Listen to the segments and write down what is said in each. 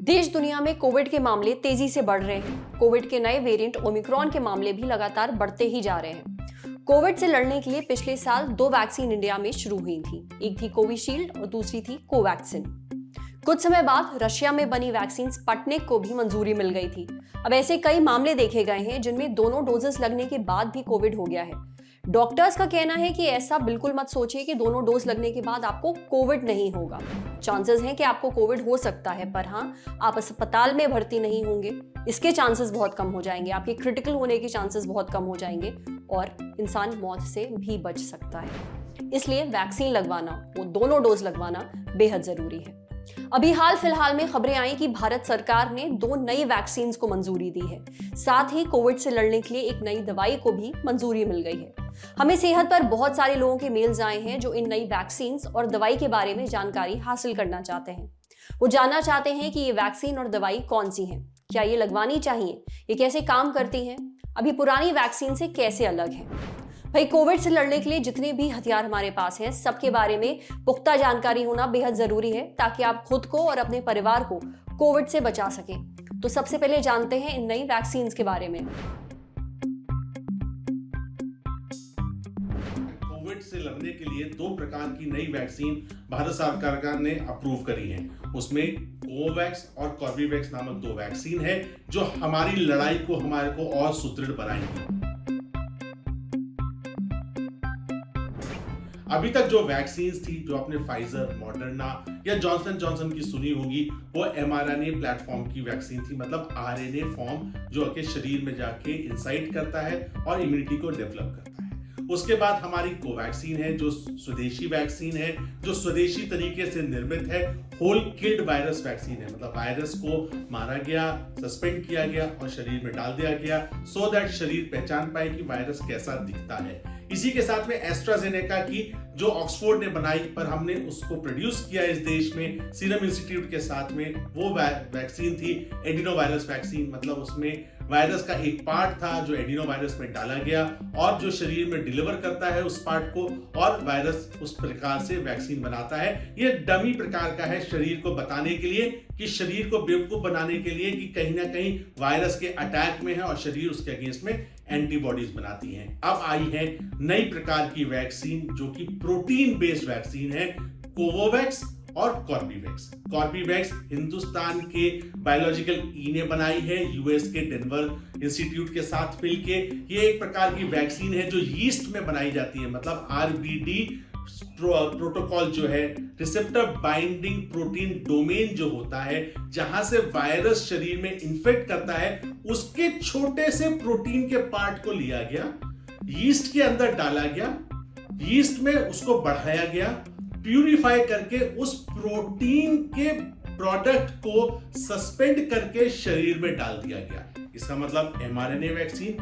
देश दुनिया में कोविड के मामले तेजी से बढ़ रहे हैं। कोविड के नए वेरिएंट ओमिक्रॉन के मामले भी लगातार बढ़ते ही जा रहे हैं। कोविड से लड़ने के लिए पिछले साल 2 वैक्सीन इंडिया में शुरू हुई थी। एक थी कोविशील्ड और दूसरी थी कोवैक्सिन। कुछ समय बाद रशिया में बनी वैक्सीन स्पुतनिक को भी मंजूरी मिल गई थी। अब ऐसे कई मामले देखे गए हैं जिनमें दोनों डोजेस लगने के बाद भी कोविड हो गया है। डॉक्टर्स का कहना है कि ऐसा बिल्कुल मत सोचिए कि दोनों डोज लगने के बाद आपको कोविड नहीं होगा। चांसेस हैं कि आपको कोविड हो सकता है, पर हाँ, आप अस्पताल में भर्ती नहीं होंगे, इसके चांसेस बहुत कम हो जाएंगे। आपके क्रिटिकल होने के चांसेस बहुत कम हो जाएंगे और इंसान मौत से भी बच सकता है। इसलिए वैक्सीन लगवाना, वो दोनों डोज लगवाना बेहद जरूरी है। अभी हाल फिलहाल में खबरें आई कि भारत सरकार ने 2 नई वैक्सीन को मंजूरी दी है। साथ ही कोविड से लड़ने के लिए एक नई दवाई को भी मंजूरी मिल गई है। हमें सेहत पर बहुत सारे लोगों के मेल्स आए हैं जो इन नई वैक्सीन और दवाई के बारे में जानकारी हासिल करना चाहते हैं। वो जानना चाहते हैं कि ये वैक्सीन और दवाई कौन सी है, क्या ये लगवानी चाहिए, ये कैसे काम करती हैं, अभी पुरानी वैक्सीन से कैसे अलग है। भाई, कोविड से लड़ने के लिए जितने भी हथियार हमारे पास हैं, सबके बारे में पुख्ता जानकारी होना बेहद जरूरी है ताकि आप खुद को और अपने परिवार को कोविड से बचा सकें। तो सबसे पहले जानते हैं इन नई वैक्सीन के बारे में। कोविड से लड़ने के लिए 2 प्रकार की नई वैक्सीन भारत सरकार ने अप्रूव करी है। उसमें कोवैक्स और कॉर्बेवैक्स नामक 2 वैक्सीन है जो हमारी लड़ाई को हमारे को और सुदृढ़ बनाएंगी। अभी तक जो वैक्सीन थी, जो आपने फाइजर, मॉडर्ना या जॉनसन जॉनसन की सुनी होगी, वो mRNA प्लेटफॉर्म की वैक्सीन थी, मतलब RNA फॉर्म जो के शरीर में जाके इंसाइट करता है और इम्यूनिटी को डेवलप करता है। उसके बाद हमारी कोवैक्सीन है जो स्वदेशी वैक्सीन है, जो स्वदेशी तरीके से निर्मित है। होल किल्ड वायरस वैक्सीन है, मतलब वायरस को मारा गया, सस्पेंड किया गया और शरीर में डाल दिया गया सो दैट शरीर पहचान पाए कि वायरस कैसा दिखता है। इसी के साथ में एस्ट्राजेनेका की जो ऑक्सफोर्ड ने बनाई, पर हमने उसको प्रोड्यूस किया इस देश में सीरम इंस्टीट्यूट के साथ में, वो वैक्सीन थी एडिनोवायरस वैक्सीन। मतलब उसमें वायरस का एक पार्ट था जो एडिनोवायरस में डाला गया और जो शरीर में डिलीवर करता है उस पार्ट को, और वायरस उस प्रकार से वैक्सीन बनाता है। ये डमी प्रकार का है शरीर को बताने के लिए, कि शरीर को बेवकूफ बनाने के लिए कि कहीं ना कहीं वायरस के अटैक में है और शरीर उसके अगेंस्ट में एंटीबॉडीज बनाती हैं। अब आई है नई प्रकार की वैक्सीन जो कि प्रोटीन बेस्ड वैक्सीन है, कोवोवैक्स और कॉर्बेवैक्स। कॉर्बेवैक्स हिंदुस्तान के बायोलॉजिकल ई ने बनाई है, यूएस के डेनवर इंस्टीट्यूट के साथ मिलके। ये एक प्रकार की वैक्सीन है जो यीस्ट में बनाई जाती है, मतलब आरबीडी प्रोटोकॉल जो है, रिसेप्टर बाइंडिंग प्रोटीन डोमेन जो होता है, जहां से वायरस शरीर में इन्फेक्ट करता है, उसके छोटे से प्रोटीन के पार्ट को लिया गया, यीस्ट के अंदर डाला गया, यीस्ट में उसको बढ़ाया गया, प्यूरिफाई करके उस प्रोटीन के प्रोडक्ट को सस्पेंड करके शरीर में डाल दिया गया। इसका मतलब mRNA वैक्सीन,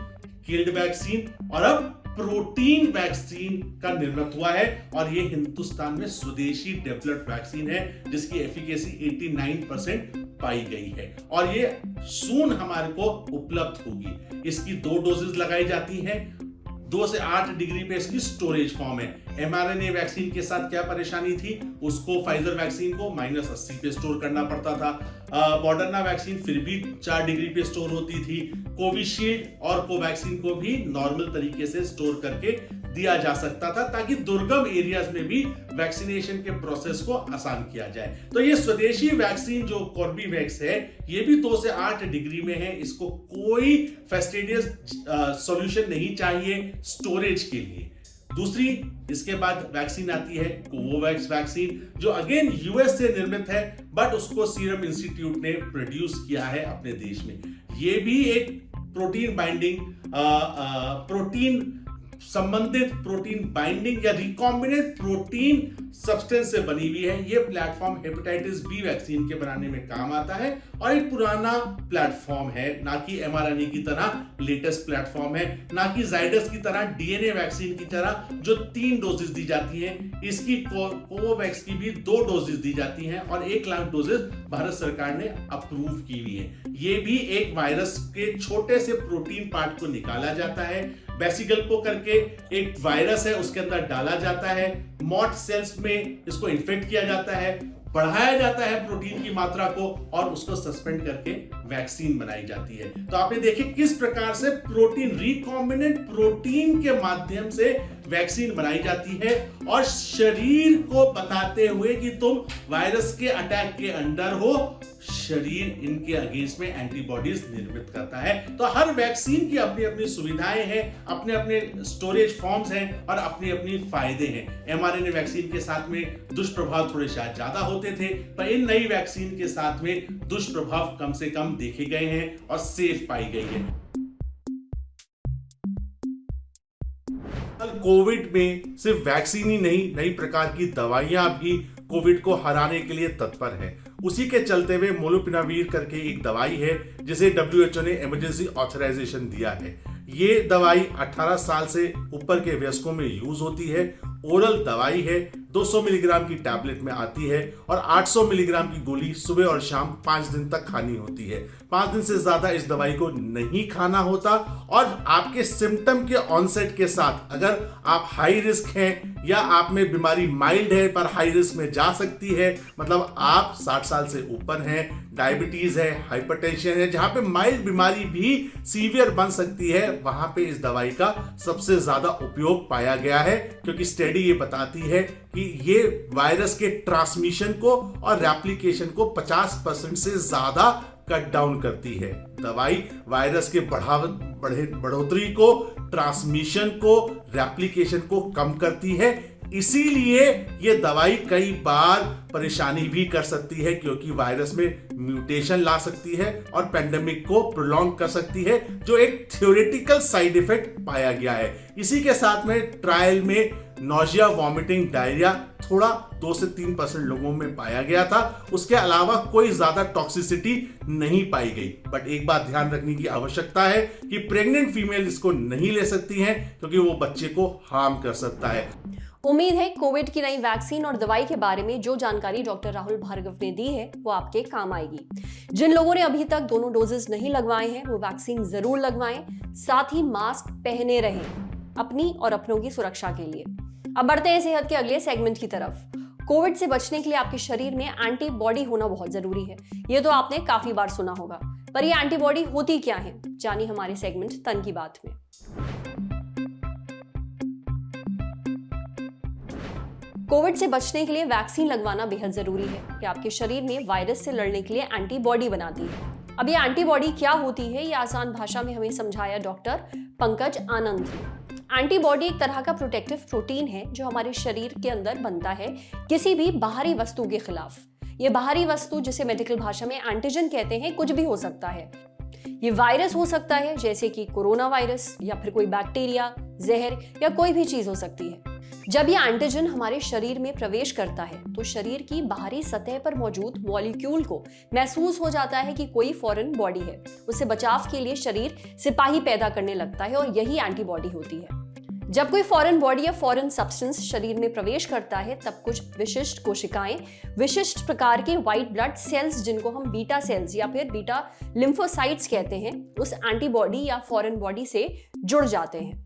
किल्ड वैक्सीन और अब प्रोटीन वैक्सीन का निर्मित हुआ है। और ये हिंदुस्तान में स्वदेशी डेवलप्ड वैक्सीन है जिसकी एफिकेसी 89% पाई गई है और ये सून हमारे को उपलब्ध होगी। इसकी 2 डोजेस लगाई जाती हैं। 2 से 8 डिग्री पे इसकी स्टोरेज फॉर्म है। mRNA वैक्सीन के साथ क्या परेशानी थी, उसको फाइजर वैक्सीन को -80 पे स्टोर करना पड़ता था। मॉडर्ना वैक्सीन फिर भी 4 डिग्री पे स्टोर होती थी। कोविशील्ड और कोवैक्सीन को भी नॉर्मल तरीके से स्टोर करके दिया जा सकता था ताकि दुर्गम एरियाज में भी वैक्सीनेशन के प्रोसेस को आसान किया जाए। तो ये स्वदेशी वैक्सीन जो कॉर्बेवैक्स है, ये भी 2 से 8 डिग्री में है। इसको कोई फेस्टिडियस सॉल्यूशन नहीं चाहिए स्टोरेज के लिए। दूसरी इसके बाद वैक्सीन आती है कोवोवैक्स वैक्सीन, जो अगेन यूएस से निर्मित है, बट उसको सीरम इंस्टीट्यूट ने प्रोड्यूस किया है अपने देश में। ये भी एक प्रोटीन बाइंडिंग प्रोटीन संबंधित प्रोटीन बाइंडिंग या रिकॉम्बिनेंट प्रोटीन सब्सटेंस से बनी हुई है। ये प्लेटफॉर्म हेपेटाइटिस बी वैक्सीन के बनाने में काम आता है और एक पुराना प्लेटफॉर्म है, ना कि mRNA की तरह लेटेस्ट प्लेटफॉर्म है, ना कि जाइडस की तरह डीएनए वैक्सीन की तरह जो 3 डोजेस दी जाती हैं। इसकी कोवैक्स की भी 2 डोजेस दी जाती हैं और 1 लाख डोजेस भारत सरकार ने अप्रूव की हुई है। ये भी एक वायरस के छोटे से प्रोटीन पार्ट को निकाला जाता है, वेसिकल्पो करके एक वायरस है, उसके अंदर डाला जाता है, मॉट सेल्स में इसको इन्फेक्ट किया जाता है, बढ़ाया जाता है प्रोटीन की मात्रा को और उसको सस्पेंड करके वैक्सीन बनाई जाती है। तो आपने देखिए किस प्रकार से प्रोटीन, रिकॉम्बिनेंट प्रोटीन के माध्यम से वैक्सीन बनाई जाती है और शरीर को बताते हुए कि तुम वायरस के अटैक के अंडर हो, शरीर इनके अगेंस्ट में एंटीबॉडीज निर्मित करता है। तो हर वैक्सीन की अपनी अपनी सुविधाएं हैं, अपने अपने स्टोरेज फॉर्म्स हैं और अपनी अपनी फायदे हैं। एमआरएनए वैक्सीन के साथ में दुष्प्रभाव थोड़े शायद ज्यादा होते थे, पर इन नई वैक्सीन के साथ में दुष्प्रभाव कम से कम देखे गए हैं और सेफ पाई गई है। कोविड में सिर्फ वैक्सीन ही नहीं, नई प्रकार की दवाइयां भी कोविड को हराने के लिए तत्पर है। उसी के चलते हुए मोलुपिराविर करके एक दवाई है जिसे WHO ने इमरजेंसी ऑथराइजेशन दिया है। ये दवाई 18 साल से ऊपर के वयस्कों में यूज होती है। ओरल दवाई है, 200 मिलीग्राम की टैबलेट में आती है और 800 मिलीग्राम की गोली सुबह और शाम 5 दिन तक खानी होती है। 5 दिन से ज्यादा इस दवाई को नहीं खाना होता और आपके सिम्टम के ऑनसेट के साथ अगर आप हाई रिस्क हैं या आप में बीमारी माइल्ड है पर हाई रिस्क में जा सकती है, मतलब आप 60 साल से ऊपर हैं, डायबिटीज है, हाइपरटेंशन है, जहां पे माइल्ड बीमारी भी सीवियर बन सकती है, वहां पे इस दवाई का सबसे ज्यादा उपयोग पाया गया है, क्योंकि स्टडी ये बताती है कि ये वायरस के ट्रांसमिशन को और रेप्लिकेशन को 50% से ज्यादा कट डाउन करती है। दवाई वायरस के बढ़ोतरी को, ट्रांसमिशन को, रेप्लिकेशन को कम करती है। इसीलिए ये दवाई कई बार परेशानी भी कर सकती है, क्योंकि वायरस में म्यूटेशन ला सकती है और पेंडेमिक को प्रोलॉन्ग कर सकती है, जो एक थ्योरेटिकल साइड इफेक्ट पाया गया है। इसी के साथ में ट्रायल में नोजिया, वॉमिटिंग, डायरिया थोड़ा 2 से 3% लोगों में पाया गया था। उसके अलावा कोई ज्यादा टॉक्सिसिटी नहीं पाई गई। बट एक बात ध्यान रखने की आवश्यकता है कि प्रेग्नेंट फीमेल इसको नहीं ले सकती हैं, क्योंकि वो बच्चे को हार्म कर सकता है। उम्मीद है कोविड की नई वैक्सीन और दवाई के बारे में जो जानकारी डॉक्टर राहुल भार्गव ने दी है वो आपके काम आएगी। जिन लोगों ने अभी तक दोनों डोजेस नहीं लगवाए हैं वो वैक्सीन जरूर लगवाएं, साथ ही मास्क पहने रहें अपनी और अपनों की सुरक्षा के लिए। अब बढ़ते हैं सेहत के अगले सेगमेंट की तरफ। कोविड से बचने के लिए आपके शरीर में एंटीबॉडी होना बहुत जरूरी है। ये तो आपने काफी बार सुना होगा, पर ये एंटीबॉडी होती क्या है, जानिए हमारे सेगमेंट तन की बात में। कोविड से बचने के लिए वैक्सीन लगवाना बेहद जरूरी है कि आपके शरीर में वायरस से लड़ने के लिए एंटीबॉडी बनाती है। अब ये एंटीबॉडी क्या होती है, ये आसान भाषा में हमें समझाया डॉक्टर पंकज आनंद ने। एंटीबॉडी एक तरह का प्रोटेक्टिव प्रोटीन है जो हमारे शरीर के अंदर बनता है किसी भी बाहरी वस्तु के खिलाफ। ये बाहरी वस्तु, जिसे मेडिकल भाषा में एंटीजन कहते हैं, कुछ भी हो सकता है। ये वायरस हो सकता है, जैसे कि कोरोना वायरस, या फिर कोई बैक्टीरिया, जहर या कोई भी चीज हो सकती है। जब ये एंटीजन हमारे शरीर में प्रवेश करता है तो शरीर की बाहरी सतह पर मौजूद मॉलिक्यूल को महसूस हो जाता है कि कोई फॉरेन बॉडी है। उससे बचाव के लिए शरीर सिपाही पैदा करने लगता है और यही एंटीबॉडी होती है। जब कोई फॉरेन बॉडी या फॉरेन सब्सटेंस शरीर में प्रवेश करता है तब कुछ विशिष्ट कोशिकाएं, विशिष्ट प्रकार के व्हाइट ब्लड सेल्स, जिनको हम बीटा सेल्स या फिर बीटा लिम्फोसाइट्स कहते हैं, उस एंटीबॉडी या फॉरेन बॉडी से जुड़ जाते हैं।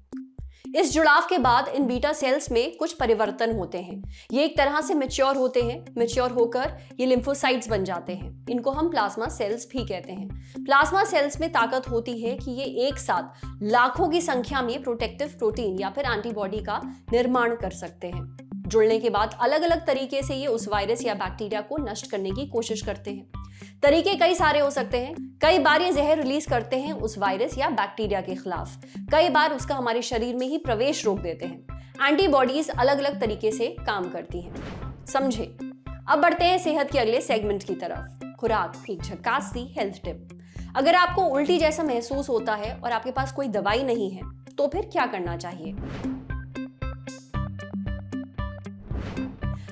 इस जुड़ाव के बाद इन बीटा सेल्स में कुछ परिवर्तन होते हैं। ये एक तरह से मैच्योर होते हैं। मैच्योर होकर ये लिम्फोसाइट्स बन जाते हैं। इनको हम प्लाज्मा सेल्स भी कहते हैं। प्लाज्मा सेल्स में ताकत होती है कि ये एक साथ लाखों की संख्या में प्रोटेक्टिव प्रोटीन या फिर एंटीबॉडी का निर्माण कर सकते हैं। जुड़ने के बाद अलग अलग तरीके से ये उस वायरस या बैक्टीरिया को नष्ट करने की कोशिश करते हैं। तरीके कई सारे हो सकते हैं। कई बार ये जहर रिलीज करते हैं उस वायरस या बैक्टीरिया के खिलाफ, कई बार उसका हमारे शरीर में ही प्रवेश रोक देते हैं। एंटीबॉडीज अलग अलग तरीके से काम करती हैं, समझे। अब बढ़ते हैं सेहत के अगले सेगमेंट की तरफ। खुराक, एक झकास सी हेल्थ टिप। अगर आपको उल्टी जैसा महसूस होता है और आपके पास कोई दवाई नहीं है तो फिर क्या करना चाहिए?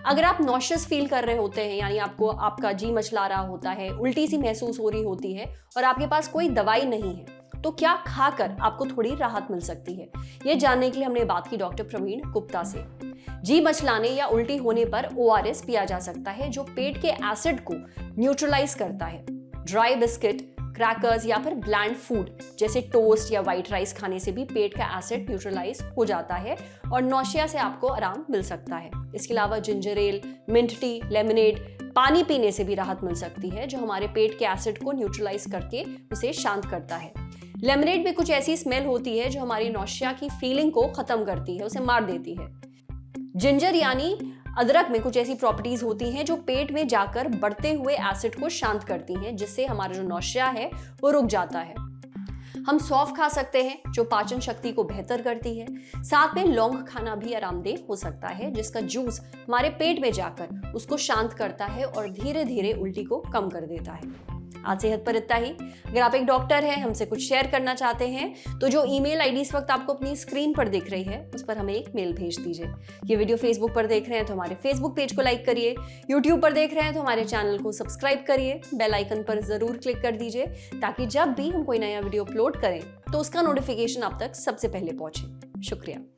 अगर आप नॉशियस फील कर रहे होते हैं, यानी आपको आपका जी मचला रहा होता है, उल्टी सी महसूस हो रही होती है और आपके पास कोई दवाई नहीं है, तो क्या खाकर आपको थोड़ी राहत मिल सकती है? ये जानने के लिए हमने बात की डॉक्टर प्रवीण गुप्ता से। जी मचलाने या उल्टी होने पर ORS पिया जा सकता है, जो पेट के एसिड को न्यूट्रलाइज करता है। ड्राई बिस्किट, क्रैकर्स या फिर ब्लैंड फूड जैसे टोस्ट या व्हाइट राइस खाने से भी पेट का एसिड न्यूट्रलाइज हो जाता है और नौशिया से आपको आराम मिल सकता है। इसके अलावा ginger ale, mint tea, lemonade, पानी पीने से भी राहत मिल सकती है जो हमारे पेट के एसिड को न्यूट्रलाइज करके उसे शांत करता है। लेमनेड में कुछ ऐसी स्मेल होती है जो हमारी नौशिया की फीलिंग को खत्म करती है, उसे मार देती है। जिंजर यानी अदरक में कुछ ऐसी प्रॉपर्टीज होती हैं जो पेट में जाकर बढ़ते हुए एसिड को शांत करती हैं, जिससे हमारा जो नौशिया है वो रुक जाता है। हम सौंफ खा सकते हैं जो पाचन शक्ति को बेहतर करती है। साथ में लौंग खाना भी आरामदेह हो सकता है, जिसका जूस हमारे पेट में जाकर उसको शांत करता है और धीरे धीरे उल्टी को कम कर देता है। आज सेहत पर इतना ही। अगर आप एक डॉक्टर हैं, हमसे कुछ शेयर करना चाहते हैं तो जो ईमेल आईडी इस वक्त आपको अपनी स्क्रीन पर दिख रही है उस पर हमें एक मेल भेज दीजिए। ये वीडियो फेसबुक पर देख रहे हैं तो हमारे फेसबुक पेज को लाइक करिए, यूट्यूब पर देख रहे हैं तो हमारे चैनल को सब्सक्राइब करिए, बेल आइकन पर जरूर क्लिक कर दीजिए ताकि जब भी हम कोई नया वीडियो अपलोड करें तो उसका नोटिफिकेशन आप तक सबसे पहले पहुंचे। शुक्रिया।